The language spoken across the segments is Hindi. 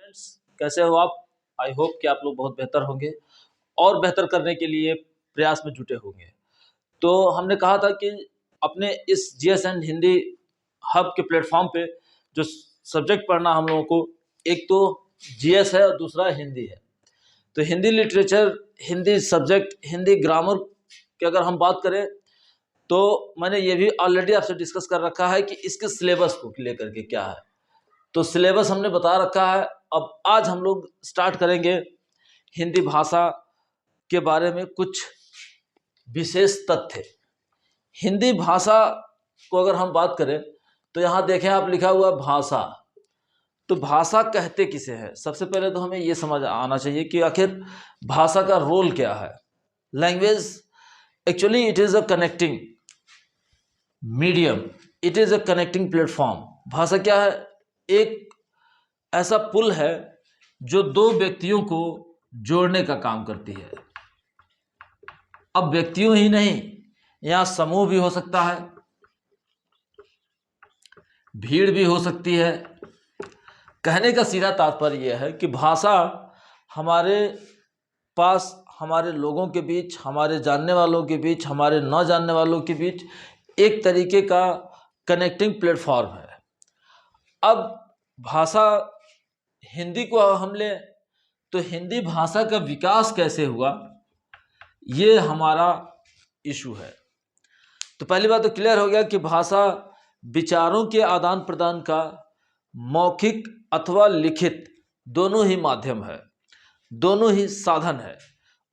फ्रेंड्स, कैसे हो आप? आई होप कि आप लोग बहुत बेहतर होंगे और बेहतर करने के लिए प्रयास में जुटे होंगे। तो हमने कहा था कि अपने इस जीएसएन हिंदी हब के प्लेटफॉर्म पे जो सब्जेक्ट पढ़ना हम लोगों को, एक तो जीएस है और दूसरा हिंदी है। तो Hindi literature, Hindi subject, Hindi grammar की अगर हम बात करें तो मैंने ये भी ऑलरेडी आपसे डिस्कस कर रखा है कि इसके सिलेबस को लेकर के क्या है। तो सिलेबस हमने बता रखा है। अब आज हम लोग स्टार्ट करेंगे हिंदी भाषा के बारे में कुछ विशेष तथ्य। हिंदी भाषा को अगर हम बात करें तो यहाँ देखें आप, लिखा हुआ भाषा। तो भाषा कहते किसे हैं? सबसे पहले तो हमें ये समझ आना चाहिए कि आखिर भाषा का रोल क्या है। Language actually it is a connecting medium, it is a connecting platform. भाषा क्या है? एक ऐसा पुल है जो दो व्यक्तियों को जोड़ने का काम करती है। अब व्यक्तियों ही नहीं, यहाँ समूह भी हो सकता है, भीड़ भी हो सकती है। कहने का सीधा तात्पर्य यह है कि भाषा हमारे पास, हमारे लोगों के बीच, हमारे जानने वालों के बीच, हमारे न जानने वालों के बीच एक तरीके का कनेक्टिंग प्लेटफॉर्म है। अब भाषा हिंदी को हम लें तो हिंदी भाषा का विकास कैसे हुआ, ये हमारा इशू है। तो पहली बात तो क्लियर हो गया कि भाषा विचारों के आदान प्रदान का मौखिक अथवा लिखित दोनों ही माध्यम है, दोनों ही साधन है।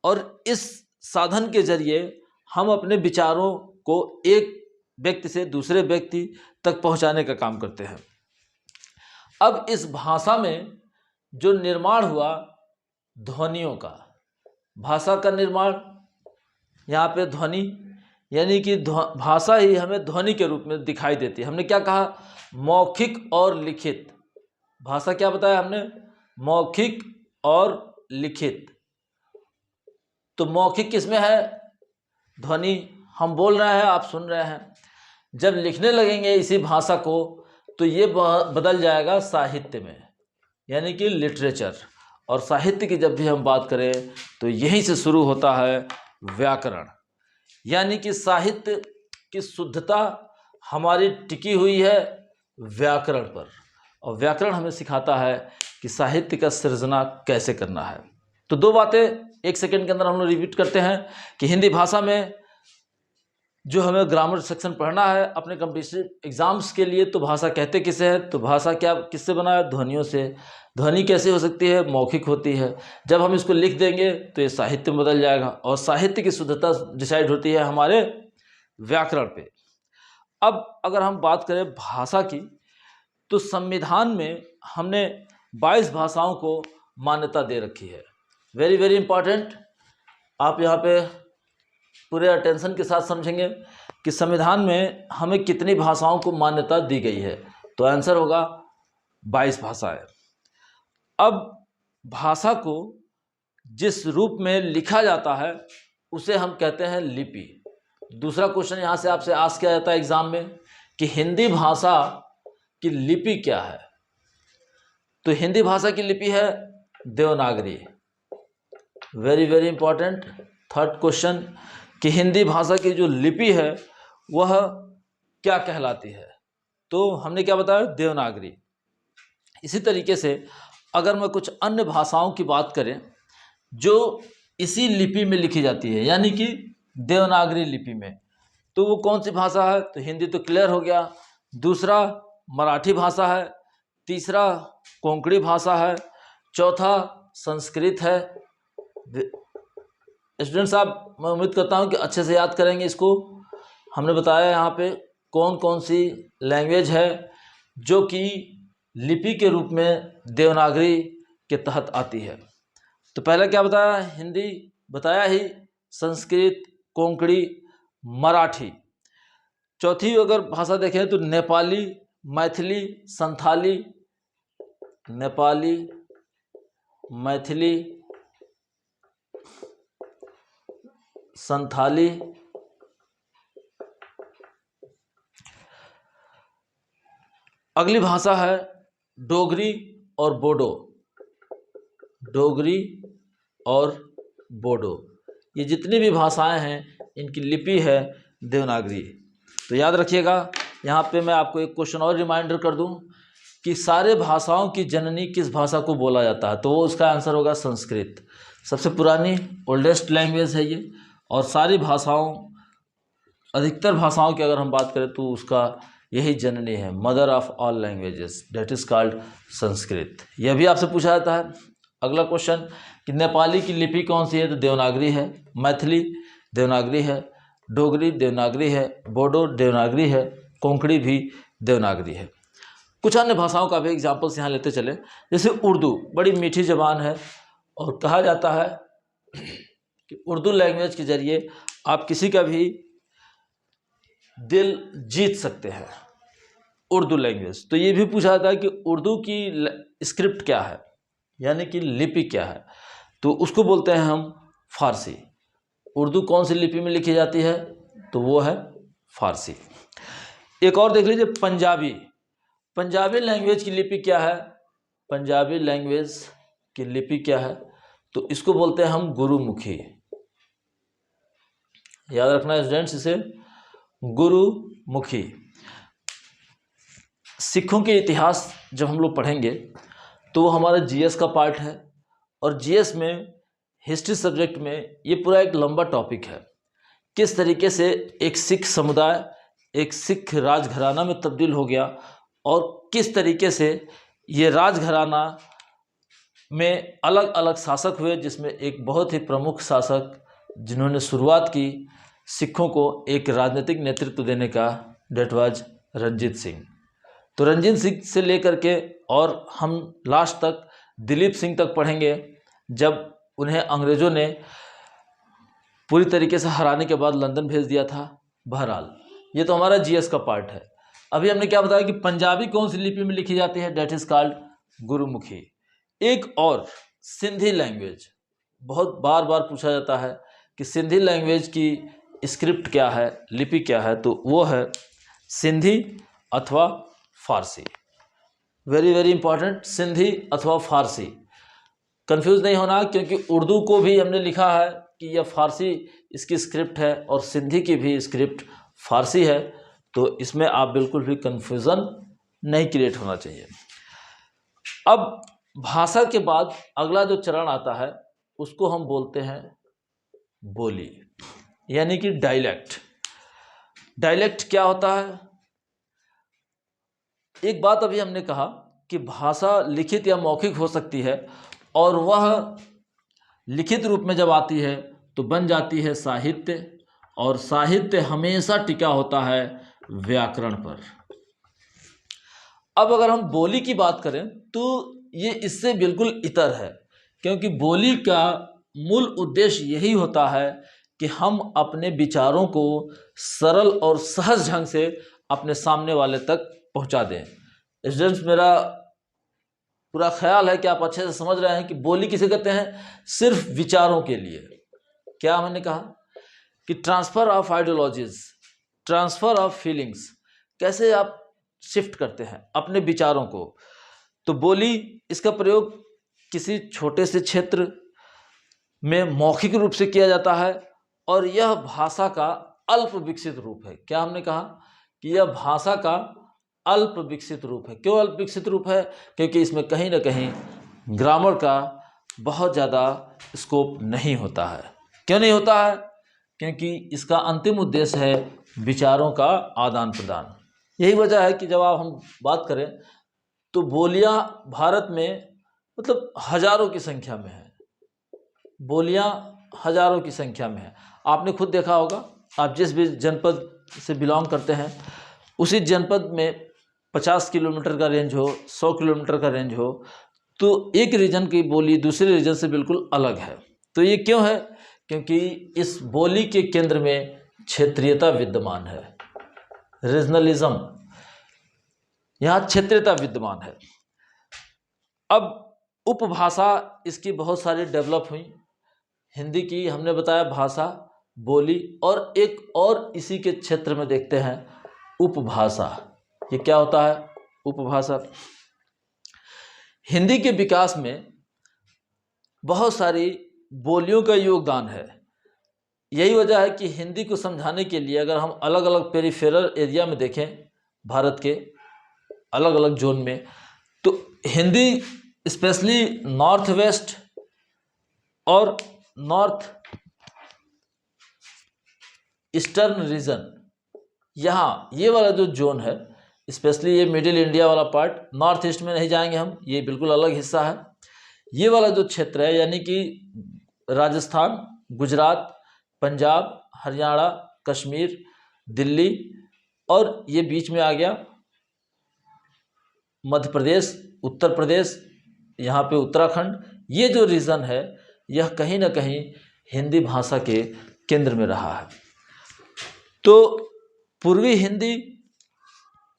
और इस साधन के जरिए हम अपने विचारों को एक व्यक्ति से दूसरे व्यक्ति तक पहुंचाने का काम करते हैं। अब इस भाषा में जो निर्माण हुआ ध्वनियों का, भाषा का निर्माण, यहाँ पे ध्वनि, यानी कि भाषा ही हमें ध्वनि के रूप में दिखाई देती है। हमने क्या कहा? मौखिक और लिखित। भाषा क्या बताया हमने? मौखिक और लिखित। तो मौखिक किसमें है? ध्वनि, हम बोल रहे हैं, आप सुन रहे हैं। जब लिखने लगेंगे इसी भाषा को तो ये बदल जाएगा साहित्य में, यानी कि लिटरेचर। और साहित्य की जब भी हम बात करें तो यहीं से शुरू होता है व्याकरण, यानी कि साहित्य की शुद्धता हमारी टिकी हुई है व्याकरण पर। और व्याकरण हमें सिखाता है कि साहित्य का सृजना कैसे करना है। तो दो बातें एक सेकंड के अंदर हम लोग रिपीट करते हैं कि हिंदी भाषा में जो हमें ग्रामर सेक्शन पढ़ना है अपने कॉम्पिटिटिव एग्जाम्स के लिए, तो भाषा कहते किसे है? तो भाषा क्या किससे बना है? ध्वनियों से। ध्वनि कैसे हो सकती है? मौखिक होती है। जब हम इसको लिख देंगे तो ये साहित्य में बदल जाएगा और साहित्य की शुद्धता डिसाइड होती है हमारे व्याकरण पे। अब अगर हम बात करें भाषा की तो संविधान में हमने 22 भाषाओं को मान्यता दे रखी है। Very very important. आप यहाँ पे पूरे अटेंशन के साथ समझेंगे कि संविधान में हमें कितनी भाषाओं को मान्यता दी गई है। तो आंसर होगा 22 भाषाएं। अब भाषा को जिस रूप में लिखा जाता है उसे हम कहते हैं लिपि। दूसरा क्वेश्चन यहाँ से आपसे आस्क किया जाता है एग्जाम में कि हिंदी भाषा की लिपि क्या है? तो हिंदी भाषा की लिपि है Devanagari. Very very important third question कि हिंदी भाषा की जो लिपि है वह क्या कहलाती है? तो हमने क्या बताया? देवनागरी। इसी तरीके से अगर मैं कुछ अन्य भाषाओं की बात करें जो इसी लिपि में लिखी जाती है, यानी कि देवनागरी लिपि में, तो वो कौन सी भाषा है? तो हिंदी तो क्लियर हो गया। दूसरा मराठी भाषा है, तीसरा कोंकणी भाषा है, चौथा संस्कृत है। स्टूडेंट्स आप, मैं उम्मीद करता हूँ कि अच्छे से याद करेंगे इसको। हमने बताया यहाँ पे कौन कौन सी लैंग्वेज है जो कि लिपि के रूप में देवनागरी के तहत आती है। तो पहले क्या बताया? हिंदी बताया ही, संस्कृत, कोंकणी, मराठी। चौथी अगर भाषा देखें तो नेपाली, मैथिली, संथाली, नेपाली, मैथिली, संथाली, अगली भाषा है डोगरी और बोडो। डोगरी और बोडो, ये जितनी भी भाषाएं हैं इनकी लिपि है देवनागरी। तो याद रखिएगा। यहाँ पे मैं आपको एक क्वेश्चन और रिमाइंडर कर दूं कि सारे भाषाओं की जननी किस भाषा को बोला जाता है, तो वो उसका आंसर होगा संस्कृत। सबसे पुरानी ओल्डेस्ट लैंग्वेज है ये, और सारी भाषाओं, अधिकतर भाषाओं की अगर हम बात करें तो उसका यही जननी है, mother of all languages, that is called Sanskrit. यह भी आपसे पूछा जाता है। अगला क्वेश्चन कि नेपाली की लिपि कौन सी है, तो देवनागरी है। मैथिली देवनागरी है, डोगरी देवनागरी है, बोडो देवनागरी है, कोंकणी भी देवनागरी है। कुछ अन्य भाषाओं का भी एग्जाम्पल्स यहाँ लेते चले, जैसे उर्दू बड़ी मीठी ज़बान है और कहा जाता है कि उर्दू लैंग्वेज के ज़रिए आप किसी का भी दिल जीत सकते हैं, उर्दू लैंग्वेज। तो ये भी पूछा जाता है कि उर्दू की स्क्रिप्ट क्या है, यानी कि लिपि क्या है, तो उसको बोलते हैं हम फारसी। उर्दू कौन सी लिपि में लिखी जाती है, तो वो है फारसी। एक और देख लीजिए, पंजाबी। पंजाबी लैंग्वेज की लिपि क्या है, पंजाबी लैंग्वेज की लिपि क्या है, तो इसको बोलते हैं हम गुरुमुखी। याद रखना स्टूडेंट्स इसे, गुरुमुखी। सिखों के इतिहास जब हम लोग पढ़ेंगे तो वो हमारा जीएस का पार्ट है, और जीएस में हिस्ट्री सब्जेक्ट में ये पूरा एक लंबा टॉपिक है, किस तरीके से एक सिख समुदाय एक सिख राजघराना में तब्दील हो गया, और किस तरीके से ये राजघराना में अलग अलग शासक हुए, जिसमें एक बहुत ही प्रमुख शासक जिन्होंने शुरुआत की सिखों को एक राजनीतिक नेतृत्व देने का, डेट वाज रंजीत सिंह। तो रंजीत सिंह से लेकर के और हम लास्ट तक दिलीप सिंह तक पढ़ेंगे, जब उन्हें अंग्रेज़ों ने पूरी तरीके से हराने के बाद लंदन भेज दिया था। बहरहाल ये तो हमारा जीएस का पार्ट है। अभी हमने क्या बताया कि पंजाबी कौन सी लिपि में लिखी जाती है, डेट इज़ कॉल्ड गुरुमुखी। एक और सिंधी लैंग्वेज, बहुत बार बार पूछा जाता है कि सिंधी लैंग्वेज की स्क्रिप्ट क्या है, लिपि क्या है, तो वो है सिंधी अथवा फारसी। वेरी वेरी इंपॉर्टेंट, सिंधी अथवा फारसी। कंफ्यूज नहीं होना, क्योंकि उर्दू को भी हमने लिखा है कि यह फारसी इसकी स्क्रिप्ट है, और सिंधी की भी स्क्रिप्ट फारसी है, तो इसमें आप बिल्कुल भी कंफ्यूजन नहीं क्रिएट होना चाहिए। अब भाषा के बाद अगला जो चरण आता है उसको हम बोलते हैं बोली, यानी कि डायलेक्ट। डायलेक्ट क्या होता है? एक बात अभी हमने कहा कि भाषा लिखित या मौखिक हो सकती है, और वह लिखित रूप में जब आती है तो बन जाती है साहित्य, और साहित्य हमेशा टिका होता है व्याकरण पर। अब अगर हम बोली की बात करें तो ये इससे बिल्कुल इतर है, क्योंकि बोली का मूल उद्देश्य यही होता है कि हम अपने विचारों को सरल और सहज ढंग से अपने सामने वाले तक पहुंचा दें। स्टूडेंट्स, मेरा पूरा ख्याल है कि आप अच्छे से समझ रहे हैं कि बोली किसे कहते हैं, सिर्फ विचारों के लिए। क्या मैंने कहा कि transfer of ideologies, transfer of feelings, कैसे आप शिफ्ट करते हैं अपने विचारों को। तो बोली, इसका प्रयोग किसी छोटे से क्षेत्र में मौखिक रूप से किया जाता है, और यह भाषा का अल्प विकसित रूप है। क्या हमने कहा कि यह भाषा का अल्प विकसित रूप है। क्यों अल्प विकसित रूप है? क्योंकि इसमें कहीं ना कहीं ग्रामर का बहुत ज़्यादा स्कोप नहीं होता है। क्यों नहीं होता है? क्योंकि इसका अंतिम उद्देश्य है विचारों का आदान प्रदान। यही वजह है कि जब हम बात करें तो बोलियां भारत में मतलब हजारों की संख्या में है, बोलियां हजारों की संख्या में है। आपने खुद देखा होगा, आप जिस भी जनपद से बिलोंग करते हैं उसी जनपद में 50 किलोमीटर का रेंज हो, 100 किलोमीटर का रेंज हो, तो एक रीजन की बोली दूसरे रीजन से बिल्कुल अलग है। तो ये क्यों है? क्योंकि इस बोली के केंद्र में क्षेत्रीयता विद्यमान है, रीजनलिज्म, यहाँ क्षेत्रीयता विद्यमान है। अब उपभाषा इसकी बहुत सारी डेवलप हुई। हिंदी की हमने बताया भाषा, बोली, और एक और इसी के क्षेत्र में देखते हैं उपभाषा। ये क्या होता है उपभाषा? हिंदी के विकास में बहुत सारी बोलियों का योगदान है। यही वजह है कि हिंदी को समझाने के लिए अगर हम अलग अलग पेरिफेरल एरिया में देखें, भारत के अलग अलग जोन में, तो हिंदी स्पेशली नॉर्थ वेस्ट और नॉर्थ ईस्टर्न रीजन, यहाँ ये वाला जो जोन है, स्पेशली ये मिडिल इंडिया वाला पार्ट, नॉर्थ ईस्ट में नहीं जाएंगे हम, ये बिल्कुल अलग हिस्सा है। ये वाला जो क्षेत्र है यानी कि राजस्थान, गुजरात, पंजाब, हरियाणा, कश्मीर, दिल्ली और ये बीच में आ गया मध्य प्रदेश, उत्तर प्रदेश, यहाँ पे उत्तराखंड, ये जो रीजन है यह कहीं ना कहीं हिंदी भाषा के केंद्र में रहा है। तो पूर्वी हिंदी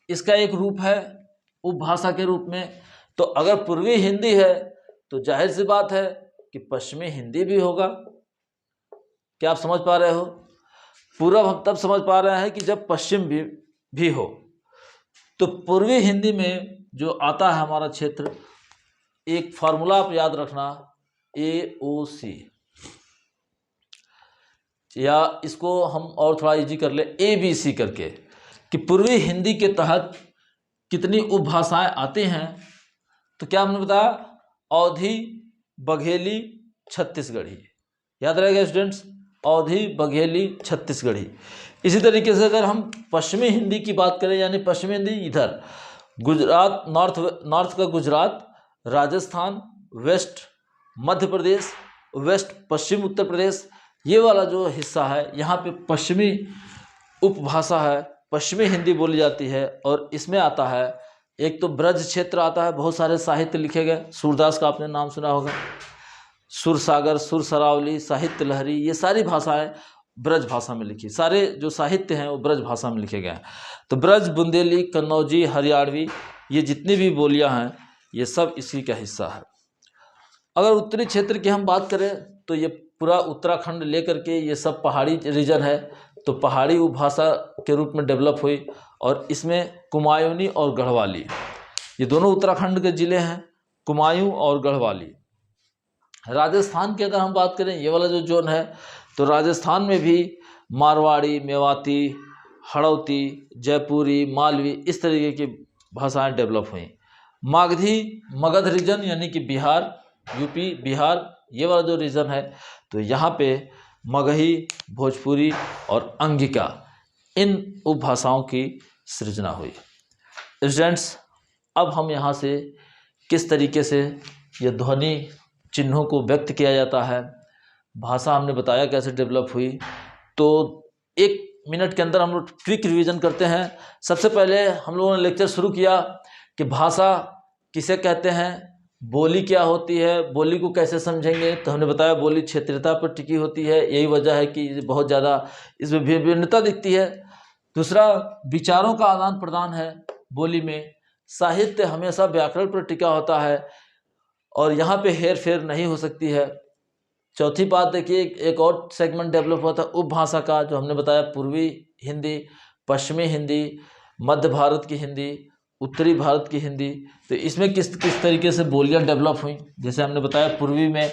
इसका एक रूप है उपभाषा के रूप में। तो अगर पूर्वी हिंदी है तो जाहिर सी बात है कि पश्चिमी हिंदी भी होगा। क्या आप समझ पा रहे हो? पूर्व हम तब समझ पा रहे हैं कि जब पश्चिम भी हो। तो पूर्वी हिंदी में जो आता है हमारा क्षेत्र, एक फार्मूला आप याद रखना, AOC, या इसको हम और थोड़ा इजी कर ले ABC करके, कि पूर्वी हिंदी के तहत कितनी उपभाषाएं आती हैं। तो क्या हमने बताया? अवधी, बघेली, छत्तीसगढ़ी। याद रहेगा स्टूडेंट्स, अवधी, बघेली, छत्तीसगढ़ी। इसी तरीके से अगर हम पश्चिमी हिंदी की बात करें, यानी पश्चिमी हिंदी इधर गुजरात, नॉर्थ का गुजरात, राजस्थान, वेस्ट मध्य प्रदेश, वेस्ट पश्चिम उत्तर प्रदेश, ये वाला जो हिस्सा है यहाँ पे पश्चिमी उपभाषा है, पश्चिमी हिंदी बोली जाती है। और इसमें आता है एक तो ब्रज क्षेत्र आता है, बहुत सारे साहित्य लिखे गए। सूरदास का आपने नाम सुना होगा, सुरसागर, सुर सरावली, साहित्य लहरी, ये सारी भाषाएं ब्रज भाषा में लिखी, सारे जो साहित्य हैं वो ब्रज भाषा में लिखे गए हैं। तो ब्रज, बुंदेली, कन्नौजी, हरियाणवी, ये जितनी भी बोलियां हैं ये सब इसी का हिस्सा है। अगर उत्तरी क्षेत्र की हम बात करें तो ये पूरा उत्तराखंड लेकर के ये सब पहाड़ी रीजन है। तो पहाड़ी उपभाषा के रूप में डेवलप हुई और इसमें कुमायूनी और गढ़वाली, ये दोनों उत्तराखंड के ज़िले हैं, कुमायूं और गढ़वाली। राजस्थान की अगर हम बात करें, ये वाला जो जोन है, तो राजस्थान में भी मारवाड़ी, मेवाती, हड़ौती, जयपुरी, मालवी, इस तरीके की भाषाएं डेवलप हुई। मागधी, मगध रीजन यानी कि बिहार, यूपी, बिहार, ये वाला जो रीजन है, तो यहाँ पे मगही, भोजपुरी और अंगिका, इन उपभाषाओं की सृजना हुई। स्टूडेंट्स, अब हम यहाँ से किस तरीके से ये ध्वनि चिन्हों को व्यक्त किया जाता है, भाषा हमने बताया कैसे डेवलप हुई। तो 1 मिनट के अंदर हम लोग क्विक रिवीजन करते हैं। सबसे पहले हम लोगों ने लेक्चर शुरू किया कि भाषा किसे कहते हैं, बोली क्या होती है, बोली को कैसे समझेंगे। तो हमने बताया बोली क्षेत्रीयता पर टिकी होती है, यही वजह है कि बहुत ज़्यादा इसमें विभिन्नता दिखती है। दूसरा, विचारों का आदान प्रदान है बोली में। साहित्य हमेशा व्याकरण पर टिका होता है और यहाँ पे हेर फेर नहीं हो सकती है। चौथी बात देखिए, एक और सेगमेंट डेवलप हुआ था उपभाषा का, जो हमने बताया पूर्वी हिंदी, पश्चिमी हिंदी, मध्य भारत की हिंदी, उत्तरी भारत की हिंदी। तो इसमें किस किस तरीके से बोलियां डेवलप हुई, जैसे हमने बताया पूर्वी में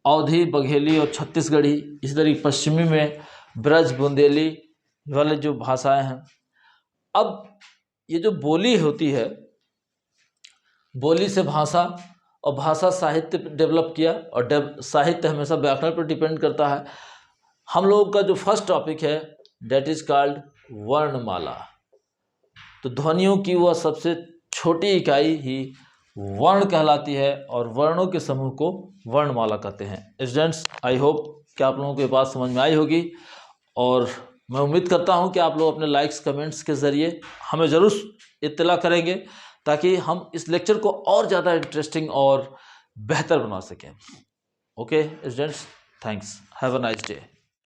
अवधी, बघेली और छत्तीसगढ़ी, इसी तरीके पश्चिमी में ब्रज, बुंदेली वाले जो भाषाएं हैं। अब ये जो बोली होती है, बोली से भाषा और भाषा साहित्य डेवलप किया, और साहित्य हमेशा व्याकरण पर डिपेंड करता है। हम लोगों का जो फर्स्ट टॉपिक है डेट इज कॉल्ड वर्णमाला। तो ध्वनियों की वह सबसे छोटी इकाई ही वर्ण कहलाती है और वर्णों के समूह को वर्णमाला कहते हैं। स्टूडेंट्स, आई होप कि आप लोगों को ये बात समझ में आई होगी और मैं उम्मीद करता हूं कि आप लोग अपने लाइक्स कमेंट्स के ज़रिए हमें ज़रूर इत्तला करेंगे ताकि हम इस लेक्चर को और ज़्यादा इंटरेस्टिंग और बेहतर बना सकें। Okay students, thanks, have a nice day.